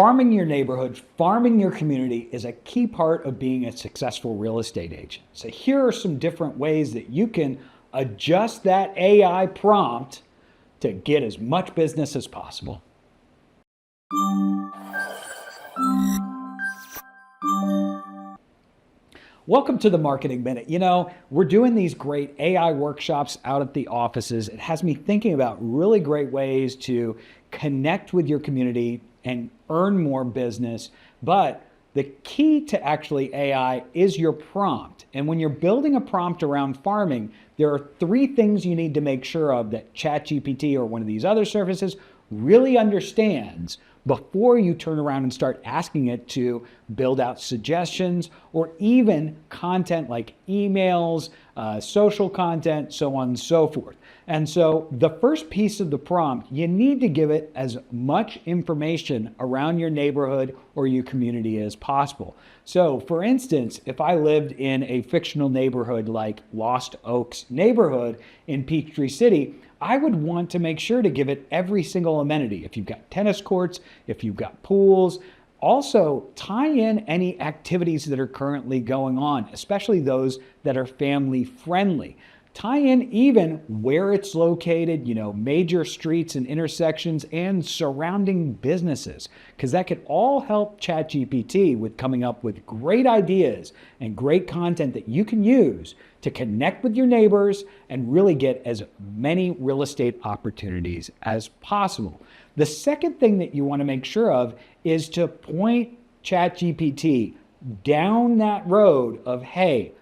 Farming your neighborhood, farming your community is a key part of being a successful real estate agent. So here are some different ways that you can adjust that AI prompt to get as much business as possible. Welcome to the Marketing Minute. You know, we're doing these great AI workshops out at the offices. It has me thinking about really great ways to connect with your community and earn more business. But the key to actually AI is your prompt. And when you're building a prompt around farming, there are three things you need to make sure of that ChatGPT or one of these other services really understands before you turn around and start asking it to build out suggestions or even content like emails, social content, so on and so forth. And so the first piece of the prompt, you need to give it as much information around your neighborhood or your community as possible. So for instance, if I lived in a fictional neighborhood like Lost Oaks neighborhood in Peachtree City, I would want to make sure to give it every single amenity. If you've got tennis courts, if you've got pools, also tie in any activities that are currently going on, especially those that are family friendly. Tie in even where it's located, you know, major streets and intersections and surrounding businesses, because that could all help ChatGPT with coming up with great ideas and great content that you can use to connect with your neighbors and really get as many real estate opportunities as possible. The second thing that you want to make sure of is to point ChatGPT down that road of, hey,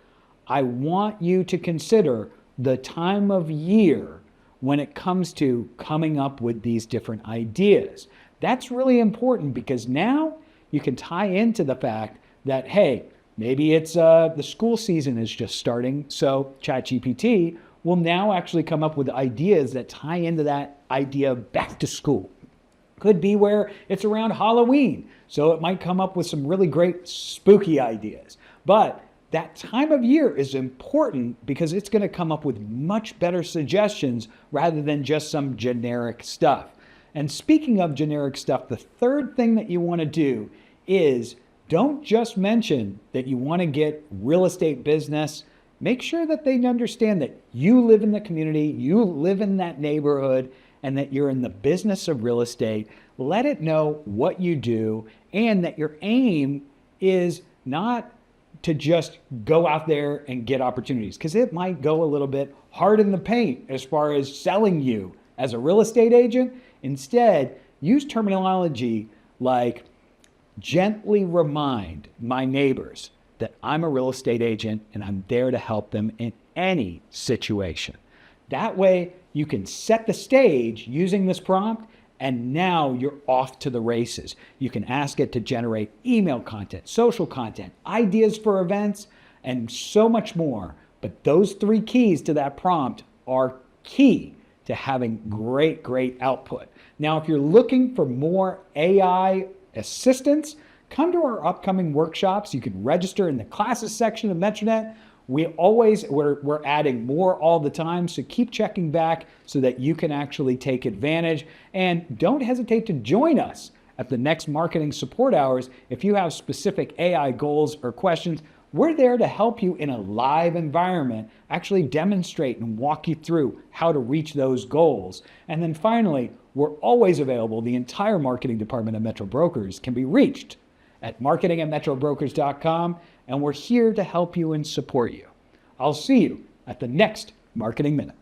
I want you to consider the time of year when it comes to coming up with these different ideas. That's really important because now you can tie into the fact that, hey, maybe it's the school season is just starting, so ChatGPT will now actually come up with ideas that tie into that idea of back to school. Could be where it's around Halloween, so it might come up with some really great spooky ideas. But that time of year is important because it's going to come up with much better suggestions rather than just some generic stuff. And speaking of generic stuff, the third thing that you want to do is don't just mention that you want to get real estate business. Make sure that they understand that you live in the community, you live in that neighborhood, and that you're in the business of real estate. Let it know what you do and that your aim is not to just go out there and get opportunities, because it might go a little bit hard in the paint as far as selling you as a real estate agent. Instead, use terminology like gently remind my neighbors that I'm a real estate agent and I'm there to help them in any situation. That way you can set the stage using this prompt, and now you're off to the races. You can ask it to generate email content, social content, ideas for events, and so much more. But those three keys to that prompt are key to having great output. Now, if you're looking for more AI assistance, come to our upcoming workshops. You can register in the classes section of Metronet. We're adding more all the time, so keep checking back so that you can actually take advantage. And don't hesitate to join us at the next marketing support hours. If you have specific AI goals or questions, we're there to help you in a live environment, actually demonstrate and walk you through how to reach those goals. And then finally, we're always available. The entire marketing department of Metro Brokers can be reached at marketing@metrobrokers.com, and we're here to help you and support you. I'll see you at the next Marketing Minute.